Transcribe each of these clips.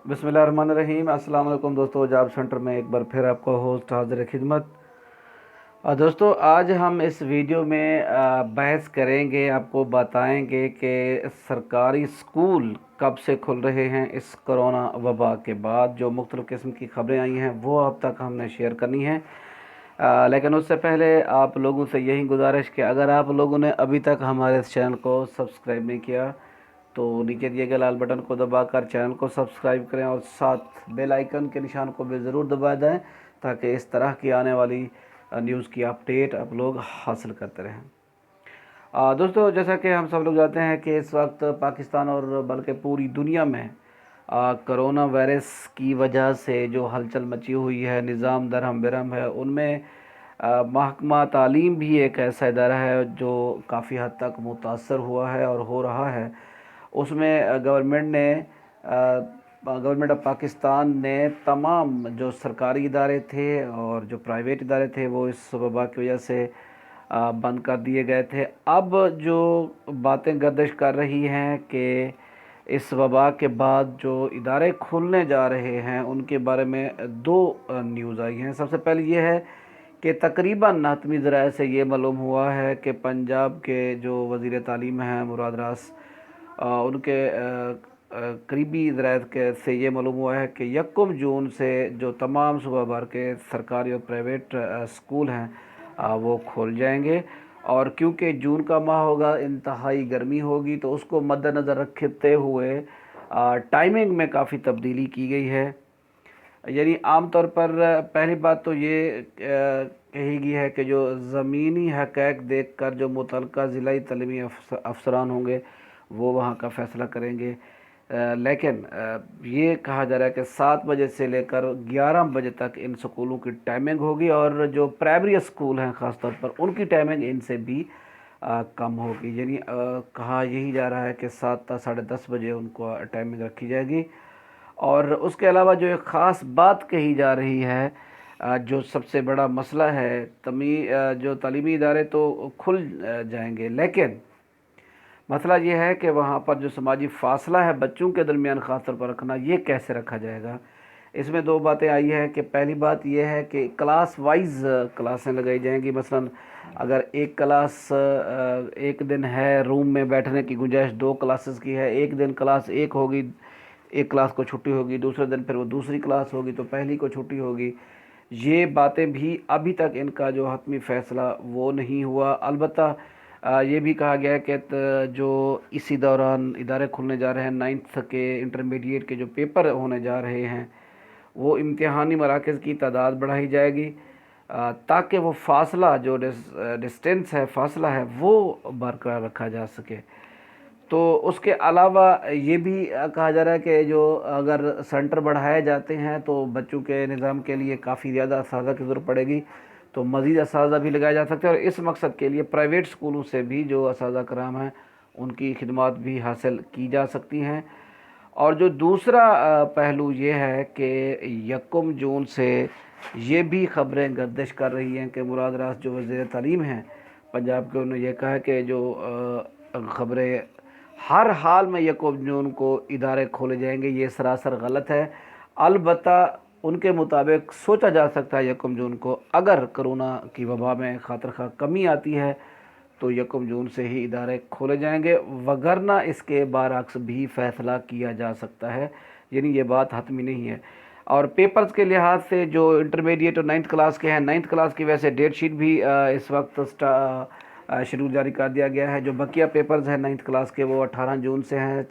बिस्मिल्लाहिर्रहमानिर्रहीम। अस्सलाम वालेकुम दोस्तों, जॉब सेंटर में एक बार फिर आपका होस्ट हाजिर खिदमत। दोस्तों, आज हम इस वीडियो में बहस करेंगे, आपको बताएंगे कि सरकारी स्कूल कब से खुल रहे हैं। इस कोरोना वबा के बाद जो मुख्तलिफ़ किस्म की ख़बरें आई हैं वो अब तक हमने शेयर करनी है। लेकिन उससे पहले आप लोगों से यही गुजारिश कि अगर आप लोगों ने अभी तक हमारे इस चैनल को सब्सक्राइब नहीं किया तो नीचे दिए गए लाल बटन को दबाकर चैनल को सब्सक्राइब करें और साथ बेल आइकन के निशान को भी ज़रूर दबा दें ताकि इस तरह की आने वाली न्यूज़ की अपडेट आप लोग हासिल करते रहें। दोस्तों, जैसा कि हम सब लोग जानते हैं कि इस वक्त पाकिस्तान और बल्कि पूरी दुनिया में कोरोना वायरस की वजह से जो हलचल मची हुई है, निज़ाम दरहम बरहम है, उनमें महकमा तालीम भी एक ऐसा इदारा है जो काफ़ी हद तक मुतासर हुआ है और हो रहा है। उसमें गवर्नमेंट ऑफ पाकिस्तान ने तमाम जो सरकारी इदारे थे और जो प्राइवेट इदारे थे वो इस वबा की वजह से बंद कर दिए गए थे। अब जो बातें गर्दिश कर रही हैं कि इस वबा के बाद जो इदारे खुलने जा रहे हैं उनके बारे में दो न्यूज़ आई हैं। सबसे पहले ये है कि तकरीबन हतमी ज़राए से ये मालूम हुआ है कि पंजाब के जो वज़ीर तालीम हैं मुराद रास, उनके करीबी ज़राए के से ये मालूम हुआ है कि 1 जून से जो तमाम सूबा भर के सरकारी और प्राइवेट स्कूल हैं वो खोल जाएंगे। और क्योंकि जून का माह होगा, इंतहाई गर्मी होगी, तो उसको मद्देनज़र रखते हुए टाइमिंग में काफ़ी तब्दीली की गई है। यानी आम तौर पर पहली बात तो ये कही गई है कि जो ज़मीनी हक़ाइक़ देख कर जो मुतल्लिक़ा ज़िलाई तलीमी अफसरान होंगे वो वहाँ का फ़ैसला करेंगे। लेकिन ये कहा जा रहा है कि 7 बजे से लेकर 11 बजे तक इन स्कूलों की टाइमिंग होगी और जो प्राइमरी स्कूल हैं ख़ास तौर पर उनकी टाइमिंग इनसे भी कम होगी। यानी कहा यही जा रहा है कि 7 साढ़े 10 बजे उनको टाइमिंग रखी जाएगी। और उसके अलावा जो एक ख़ास बात कही जा रही है, जो सबसे बड़ा मसला है, जो तालीमी इदारे तो खुल जाएंगे, लेकिन मसला ये है कि वहाँ पर जो समाजी फ़ासला है बच्चों के दरमियान ख़ास तौर पर रखना, ये कैसे रखा जाएगा। इसमें दो बातें आई हैं कि पहली बात ये है कि क्लास वाइज क्लासें लगाई जाएंगी। मसलन अगर एक क्लास एक दिन है, रूम में बैठने की गुंजाइश 2 क्लासेस की है, एक दिन क्लास एक होगी, एक क्लास को छुट्टी होगी, दूसरे दिन फिर वो दूसरी क्लास होगी तो पहली को छुट्टी होगी। ये बातें भी अभी तक इनका जो हतमी फ़ैसला वो नहीं हुआ। अलबत्ता ये भी कहा गया है कि जो इसी दौरान इदारे खुलने जा रहे हैं, 9th के इंटरमीडिएट के जो पेपर होने जा रहे हैं वो इम्तिहानी मराकज़ की तादाद बढ़ाई जाएगी ताकि वो फ़ासला जो डिस्टेंस है, फ़ासला है, वो बरकरार रखा जा सके। तो उसके अलावा ये भी कहा जा रहा है कि जो अगर सेंटर बढ़ाए जाते हैं तो बच्चों के निज़ाम के लिए काफ़ी ज़्यादा असातिज़ा की ज़रूरत पड़ेगी, तो मज़ीद असातिज़ा भी लगाए जा सकते हैं और इस मकसद के लिए प्राइवेट स्कूलों से भी जो असातिज़ा कराम हैं उनकी खिदमात भी हासिल की जा सकती हैं। और जो दूसरा पहलू ये है कि 1 जून से ये भी ख़बरें गर्दिश कर रही हैं कि मुराद रास जो वज़ीर तालीम हैं पंजाब के, उन्होंने ये कहा कि जो ख़बरें हर हाल में 1 जून को इदारे खोले जाएंगे, ये सरासर गलत है। अलबत्ता उनके मुताबिक सोचा जा सकता है 1 जून को अगर कोरोना की वबा में खातिर कमी आती है तो 1 जून से ही इदारे खोले जाएंगे, वगरना इसके बरअक्स भी फ़ैसला किया जा सकता है। यानी ये बात हतमी नहीं है। और पेपर्स के लिहाज से जो इंटरमीडिएट और 9th क्लास के हैं, 9th क्लास की वैसे डेट शीट भी इस वक्त शेड्यूल जारी कर दिया गया है। जो बकिया पेपर्स हैं 9th क्लास के वो 18 जून से हैं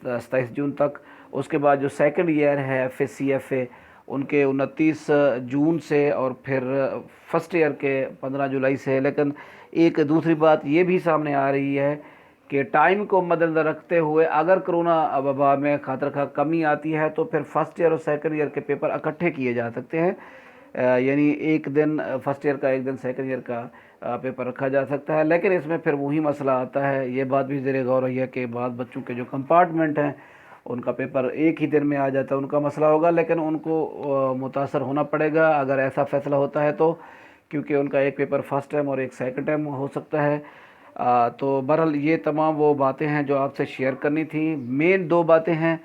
27 जून तक। उसके बाद जो सेकंड ईयर है FA उनके 29 जून से और फिर फर्स्ट ईयर के 15 जुलाई से। लेकिन एक दूसरी बात ये भी सामने आ रही है कि टाइम को मद्देनज़र रखते हुए अगर कोरोना वबा में खातिर कमी आती है तो फिर फर्स्ट ईयर और सेकंड ईयर के पेपर इकट्ठे किए जा सकते हैं। यानी एक दिन फर्स्ट ईयर का, एक दिन सेकंड ईयर का पेपर रखा जा सकता है। लेकिन इसमें फिर वही मसला आता है, ये बात भी ज़ेर गौर है कि बाद बच्चों के जो कंपार्टमेंट हैं उनका पेपर एक ही दिन में आ जाता है, उनका मसला होगा, लेकिन उनको मुतासर होना पड़ेगा अगर ऐसा फ़ैसला होता है तो, क्योंकि उनका एक पेपर फ़र्स्ट टाइम और एक सेकंड टाइम हो सकता है। तो बहरहाल ये तमाम वो बातें हैं जो आपसे शेयर करनी थी। मेन 2 बातें हैं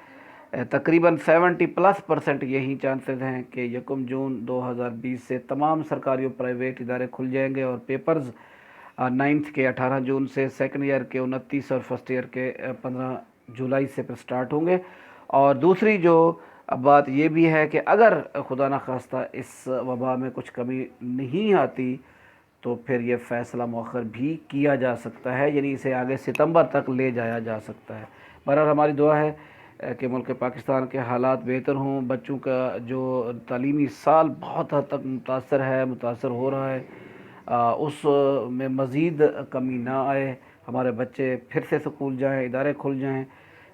تقریباً 70+ % یہی چانسز ہیں کہ 1 جون 2020 سے تمام سرکاری و پرائیویٹ ادارے کھل جائیں گے، اور پیپرز 9th کے 18 جون سے، سیکنڈ ایئر کے 29 اور فرسٹ ایئر کے 15 جولائی سے پھر سٹارٹ ہوں گے۔ اور دوسری جو بات یہ بھی ہے کہ اگر خدا نخواستہ اس وبا میں کچھ کمی نہیں آتی تو پھر یہ فیصلہ مؤخر بھی کیا جا سکتا ہے، یعنی اسے آگے ستمبر تک لے جایا جا سکتا ہے۔ بہرحال ہماری دعا ہے کہ ملک پاکستان کے حالات بہتر ہوں، بچوں کا جو تعلیمی سال بہت حد تک متاثر ہو رہا ہے، اس میں مزید کمی نہ آئے، ہمارے بچے پھر سے سکول جائیں، ادارے کھل جائیں۔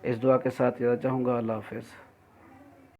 اس دعا کے ساتھ اجازت چاہوں گا۔ اللہ حافظ۔